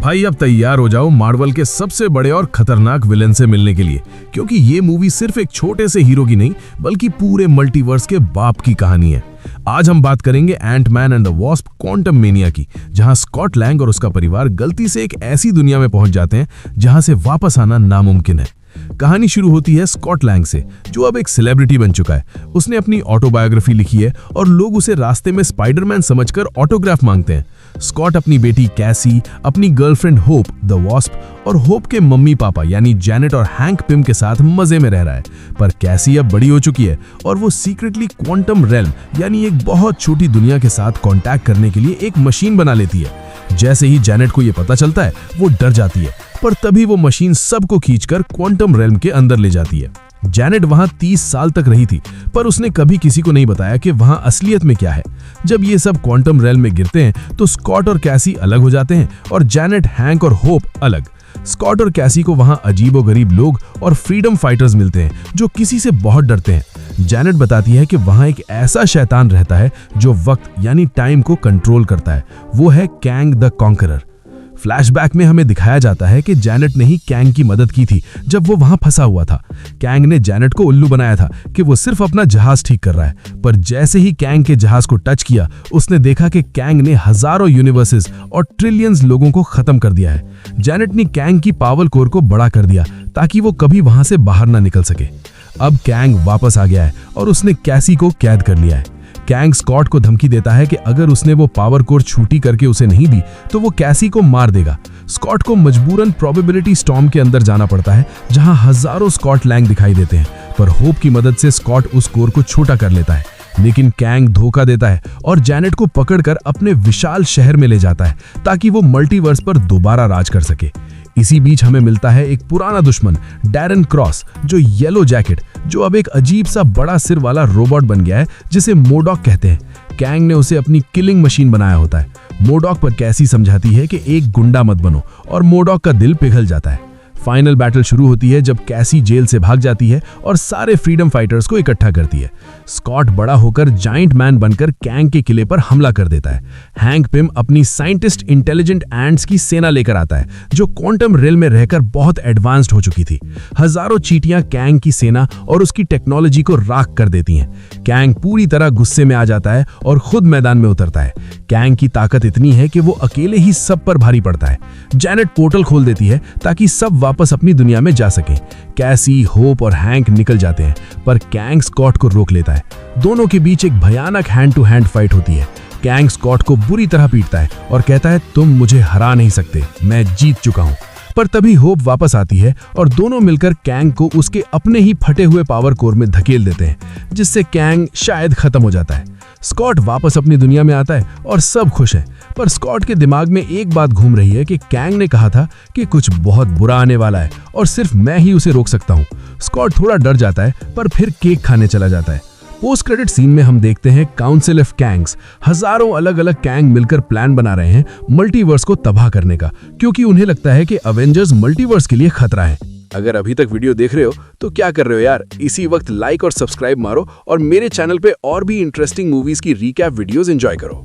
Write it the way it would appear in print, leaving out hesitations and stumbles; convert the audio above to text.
भाई अब तैयार हो जाओ मार्वल के सबसे बड़े और खतरनाक विलेन से मिलने के लिए, क्योंकि ये मूवी सिर्फ एक छोटे से हीरो की नहीं बल्कि पूरे मल्टीवर्स के बाप की कहानी है। आज हम बात करेंगे एंट-मैन एंड द वॉस्प क्वांटममेनिया की, जहां स्कॉट लैंग और उसका परिवार गलती से एक ऐसी दुनिया में पहुंच जाते हैं जहां से वापस आना नामुमकिन है। कहानी शुरू होती है स्कॉट लैंग से, जो अब एक सेलिब्रिटी बन चुका है। उसने अपनी ऑटोबायोग्राफी लिखी है और लोग उसे रास्ते में स्पाइडरमैन समझकर ऑटोग्राफ मांगते हैं। स्कॉट अपनी बेटी कैसी, अपनी गर्लफ्रेंड होप द वॉस्प और होप के मम्मी पापा यानी जैनेट और हैंक पिम के साथ मजे में रह रहा है। पर कैसी अब बड़ी हो चुकी है और वो सीक्रेटली क्वांटम रेल्म यानी एक बहुत छोटी दुनिया के साथ कांटेक्ट करने के लिए एक मशीन बना लेती है। जैसे ही जैनेट को ये पता चलता है वो डर जाती है, पर तभी वो मशीन सबको खींचकर क्वांटम रेल्म के अंदर ले जाती है। जैनेट वहां 30 साल तक रही थी, पर उसने कभी किसी को नहीं बताया कि वहां असलियत में क्या है। जब ये सब क्वांटम रेल्म में गिरते हैं तो स्कॉट और कैसी अलग हो जाते हैं और जैनेट, हैंक और होप अलग। स्कॉट और कैसी को वहां अजीबोगरीब लोग और फ्रीडम फाइटर्स मिलते हैं जो किसी से बहुत डरते हैं। जैनेट बताती है कि वहां एक ऐसा शैतान रहता है जो वक्त यानी टाइम को कंट्रोल करता है। वो है कैंग द कॉन्करर। फ्लैशबैक में हमें दिखाया जाता है कि जैनेट ने ही कैंग की मदद की थी जब वो वहां फंसा हुआ था। कैंग ने जैनेट को उल्लू बनाया था कि वो सिर्फ अपना जहाज ठीक कर रहा है, पर जैसे ही कैंग के जहाज को टच किया उसने देखा कि कैंग ने हजारों यूनिवर्सेस और ट्रिलियंस लोगों को खत्म कर दिया है। जैनेट ने कैंग की पावर कोर को बड़ा कर दिया ताकि वो कभी वहां से बाहर ना निकल सके। अब कैंग वापस आ गया है और उसने कैसी को कैद कर लिया है। कैंग स्कॉट को धमकी देता है कि अगर उसने वो पावर कोर छूटी करके उसे नहीं दी तो वो कैसी को मार देगा। स्कॉट को मजबूरन प्रोबेबिलिटी स्टॉर्म के अंदर जाना पड़ता है, जहां हजारों स्कॉट लैंग दिखाई देते हैं, पर होप की मदद से स्कॉट उस कोर को छोटा कर लेता है। लेकिन कैंग धोखा देता है और जैनेट को पकड़कर अपने विशाल शहर में ले जाता है ताकि वो मल्टीवर्स पर दोबारा राज कर सके। इसी बीच हमें मिलता है एक पुराना दुश्मन डैरन क्रॉस, जो येलो जैकेट, जो अब एक अजीब सा बड़ा सिर वाला रोबोट बन गया है जिसे मोडॉक कहते हैं। कैंग ने उसे अपनी किलिंग मशीन बनाया होता है। मोडॉक पर कैसी समझाती है कि एक गुंडा मत बनो और मोडॉक का दिल पिघल जाता है। फाइनल बैटल शुरू होती है जब कैसी जेल से भाग जाती है और सारे फ्रीडम फाइटर्स को इकट्ठा करती है। स्कॉट बड़ा होकर जाइंट मैन बनकर कैंग के किले पर हमला कर देता है। हैंक पिम अपनी साइंटिस्ट इंटेलिजेंट एंट्स की सेना लेकर आता है, जो क्वांटम रेल में रहकर बहुत एडवांस्ड हो चुकी थी। हजारों चींटियां कैंग की सेना और उसकी टेक्नोलॉजी को राख कर देती हैं। कैंग पूरी तरह गुस्से में आ जाता है और खुद मैदान में उतरता है। कैंग की ताकत इतनी है कि वो अकेले ही सब पर भारी पड़ता है। जैनेट पोर्टल खोल देती है ताकि सब वापस अपनी दुनिया में जा सकें। कैसी, होप और हैंक निकल जाते हैं, पर कैंग स्कॉट को रोक लेता है। दोनों के बीच एक भयानक हैंड टू हैंड फाइट होती है। कैंग स्कॉट को बुरी तरह पीटता है और कहता है, तुम मुझे हरा नहीं सकते, मैं जीत चुका हूं। पर तभी होप वापस आती है और दोनों मिलकर कैंग को उसके अपने ही फटे हुए पावर कोर में धकेल देते हैं, जिससे कैंग शायद खत्म हो जाता है। स्कॉट वापस अपनी दुनिया में आता है और सब खुश हैं, पर स्कॉट के दिमाग में एक बात घूम रही है कि कैंग ने कहा था कि कुछ बहुत बुरा आने वाला है और सिर्फ मैं ही उसे रोक सकता हूँ। स्कॉट थोड़ा डर जाता है, पर फिर केक खाने चला जाता है। पोस्ट क्रेडिट सीन में हम देखते हैं काउंसिल ऑफ कैंग्स। हजारों अलग अलग कैंग मिलकर प्लान बना रहे हैं मल्टीवर्स को तबाह करने का, क्योंकि उन्हें लगता है कि अवेंजर्स मल्टीवर्स के लिए खतरा है। अगर अभी तक वीडियो देख रहे हो तो क्या कर रहे हो यार, इसी वक्त लाइक और सब्सक्राइब मारो और मेरे चैनल पे और भी इंटरेस्टिंग मूवीज की रीकैप वीडियोस एंजॉय करो।